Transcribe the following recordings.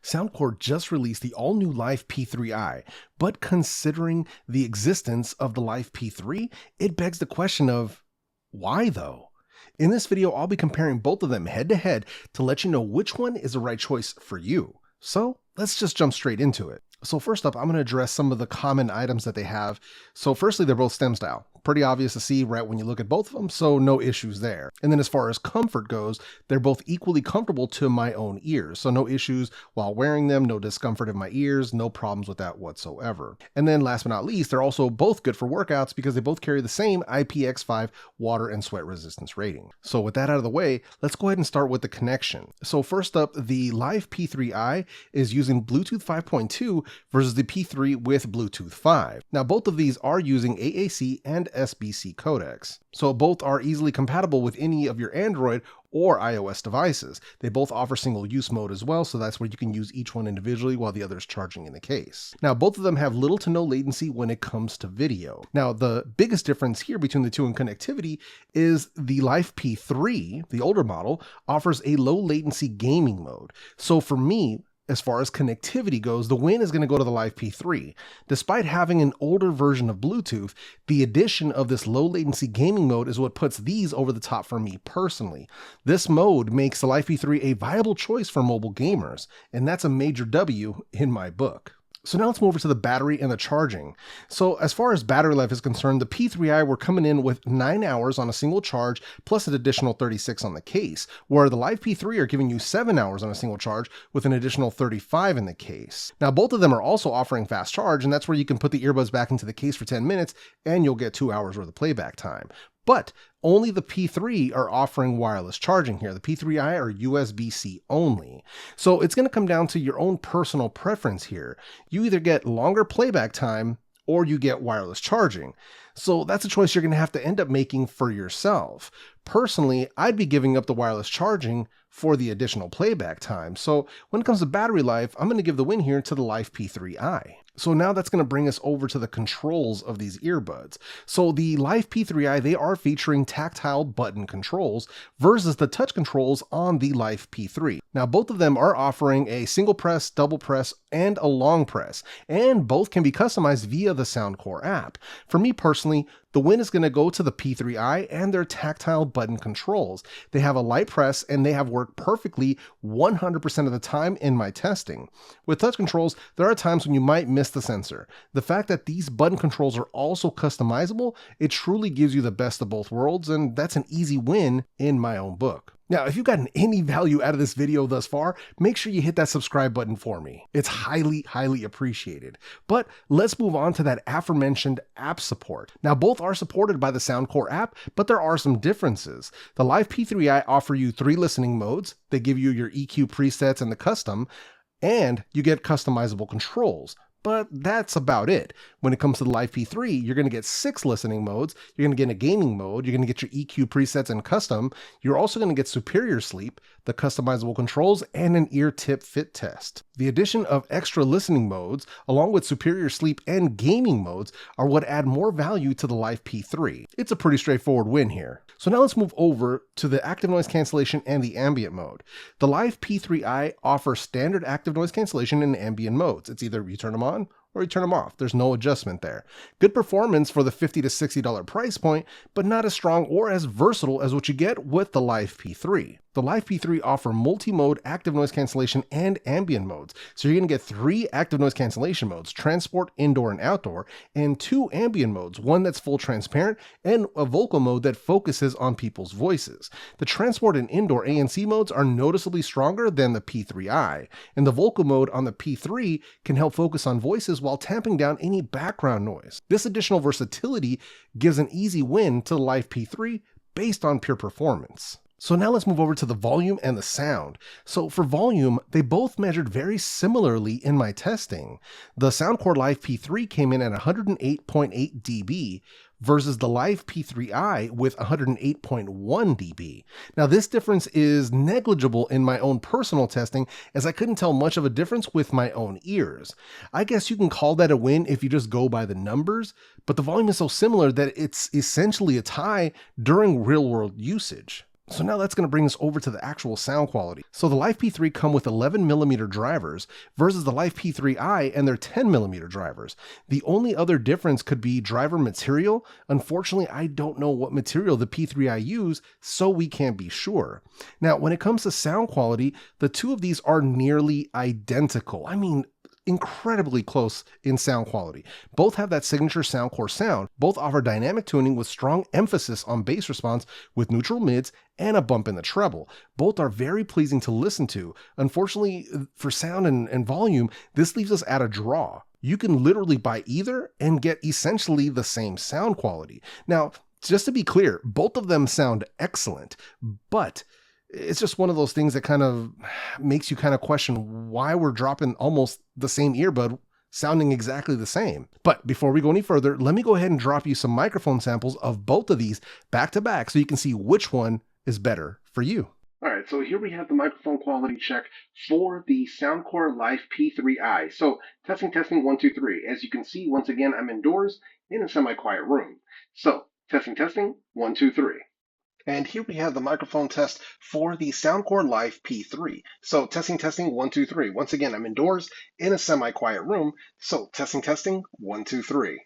Soundcore just released the all-new Life P3i, but considering the existence of the Life P3, it begs the question of, why though? In this video, I'll be comparing both of them head-to-head to let you know which one is the right choice for you. So let's just jump straight into it. So first up, I'm going to address some of the common items that they have. So firstly, they're both stem style. Pretty obvious to see right when you look at both of them, so no issues there. And then as far as comfort goes, they're both equally comfortable to my own ears. So no issues while wearing them, no discomfort in my ears, no problems with that whatsoever. And then last but not least, they're also both good for workouts because they both carry the same IPX5 water and sweat resistance rating. So with that out of the way, let's go ahead and start with the connection. So first up, the Life P3i is using Bluetooth 5.2 versus the P3 with Bluetooth 5. Now both of these are using AAC and SBC codecs. So both are easily compatible with any of your Android or iOS devices. They both offer single use mode as well, so that's where you can use each one individually while the other is charging in the case. Now both of them have little to no latency when it comes to video. Now the biggest difference here between the two in connectivity is the Life P3, the older model, offers a low latency gaming mode. So for me, as far as connectivity goes, the win is going to go to the Life P3. Despite having an older version of Bluetooth, the addition of this low latency gaming mode is what puts these over the top for me personally. This mode makes the Life P3 a viable choice for mobile gamers, and that's a major W in my book. So now let's move over to the battery and the charging. So as far as battery life is concerned, the P3i we're coming in with 9 hours on a single charge plus an additional 36 on the case, where the Life P3 are giving you 7 hours on a single charge with an additional 35 in the case. Now both of them are also offering fast charge, and that's where you can put the earbuds back into the case for 10 minutes and you'll get 2 hours worth of playback time. But only the P3 are offering wireless charging here. The P3i are USB-C only. So it's going to come down to your own personal preference here. You either get longer playback time or you get wireless charging. So that's a choice you're going to have to end up making for yourself. Personally, I'd be giving up the wireless charging for the additional playback time. So when it comes to battery life, I'm going to give the win here to the Life P3i. So now that's going to bring us over to the controls of these earbuds. So the Life P3i, they are featuring tactile button controls versus the touch controls on the Life P3. Now both of them are offering a single press, double press, and a long press, and both can be customized via the Soundcore app. For me personally, the win is going to go to the P3i and their tactile button controls. They have a light press and they have worked perfectly 100% of the time in my testing. With touch controls, there are times when you might miss the sensor. The fact that these button controls are also customizable, it truly gives you the best of both worlds, and that's an easy win in my own book. Now, if you've gotten any value out of this video thus far, make sure you hit that subscribe button for me. It's highly, highly appreciated. But let's move on to that aforementioned app support. Now, both are supported by the Soundcore app, but there are some differences. The Life P3i offer you 3 listening modes. They give you your EQ presets and the custom, and you get customizable controls. But that's about it. When it comes to the Life P3, you're going to get 6 listening modes, you're going to get a gaming mode, you're going to get your EQ presets and custom, you're also going to get superior sleep, the customizable controls, and an ear tip fit test. The addition of extra listening modes, along with superior sleep and gaming modes, are what add more value to the Life P3. It's a pretty straightforward win here. So now let's move over to the active noise cancellation and the ambient mode. The Life P3i offers standard active noise cancellation and ambient modes. It's either you turn them on or you turn them off. There's no adjustment there. Good performance for the $50 to $60 price point, but not as strong or as versatile as what you get with the Life P3. The Life P3 offer multi-mode active noise cancellation and ambient modes. So you're going to get 3 active noise cancellation modes, transport, indoor, and outdoor, and 2 ambient modes, one that's full transparent and a vocal mode that focuses on people's voices. The transport and indoor ANC modes are noticeably stronger than the P3i, and the vocal mode on the P3 can help focus on voices while tamping down any background noise. This additional versatility gives an easy win to the Life P3 based on pure performance. So now let's move over to the volume and the sound. So for volume, they both measured very similarly in my testing. The Soundcore Life P3 came in at 108.8 dB versus the Life P3i with 108.1 dB. Now this difference is negligible in my own personal testing, as I couldn't tell much of a difference with my own ears. I guess you can call that a win if you just go by the numbers, but the volume is so similar that it's essentially a tie during real-world usage. So now that's going to bring us over to the actual sound quality. So the Life P3 come with 11mm drivers versus the Life P3i and their 10mm drivers. The only other difference could be driver material. Unfortunately, I don't know what material the P3i use, so we can't be sure. Now, when it comes to sound quality, the two of these are nearly identical. I mean, incredibly close in sound quality. Both have that signature Soundcore sound. Both offer dynamic tuning with strong emphasis on bass response with neutral mids and a bump in the treble. Both are very pleasing to listen to. Unfortunately, for sound and volume, this leaves us at a draw. You can literally buy either and get essentially the same sound quality. Now, just to be clear, both of them sound excellent, but it's just one of those things that kind of makes you kind of question why we're dropping almost the same earbud sounding exactly the same. But before we go any further, let me go ahead and drop you some microphone samples of both of these back to back so you can see which one is better for you. All right, so here we have the microphone quality check for the Soundcore Life P3i. So testing, 1, 2, 3. As you can see, once again, I'm indoors in a semi-quiet room. So testing, 1, 2, 3. And here we have the microphone test for the Soundcore Life P3. So testing, 1, 2, 3. Once again, I'm indoors in a semi-quiet room. So testing, 1, 2, 3.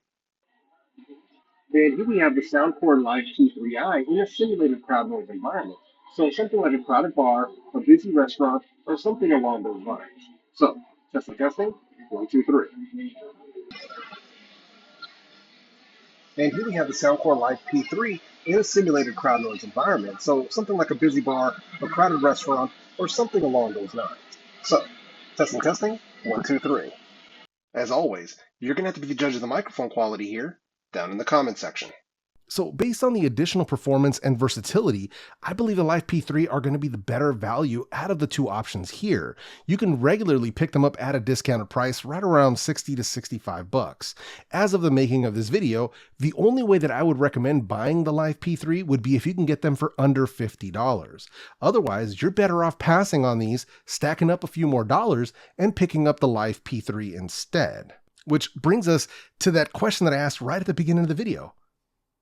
And here we have the Soundcore Life P3i in a simulated crowd noise environment. So something like a crowded bar, a busy restaurant, or something along those lines. So testing, 1, 2, 3. And here we have the Soundcore Life P3 in a simulated crowd noise environment. So something like a busy bar, a crowded restaurant, or something along those lines. So testing, 1, 2, 3. As always, you're going to have to be the judge of the microphone quality here down in the comment section. So based on the additional performance and versatility, I believe the Life P3 are going to be the better value out of the two options here. You can regularly pick them up at a discounted price right around 60 to 65 bucks. As of the making of this video, the only way that I would recommend buying the Life P3 would be if you can get them for under $50. Otherwise, you're better off passing on these, stacking up a few more dollars, and picking up the Life P3 instead. Which brings us to that question that I asked right at the beginning of the video.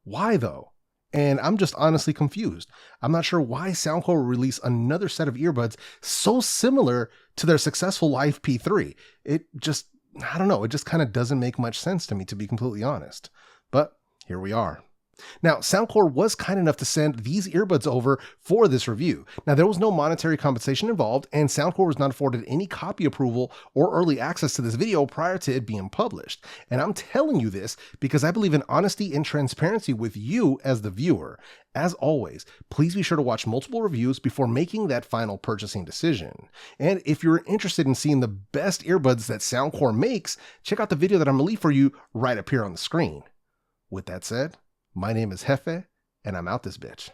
Why though? And I'm just honestly confused. I'm not sure why Soundcore will release another set of earbuds so similar to their successful Life P3. It just, I don't know, it just kind of doesn't make much sense to me, to be completely honest. But here we are. Now, Soundcore was kind enough to send these earbuds over for this review. Now, there was no monetary compensation involved, and Soundcore was not afforded any copy approval or early access to this video prior to it being published. And I'm telling you this because I believe in honesty and transparency with you as the viewer. As always, please be sure to watch multiple reviews before making that final purchasing decision. And if you're interested in seeing the best earbuds that Soundcore makes, check out the video that I'm going to leave for you right up here on the screen. With that said, my name is Jefe, and I'm out this bitch.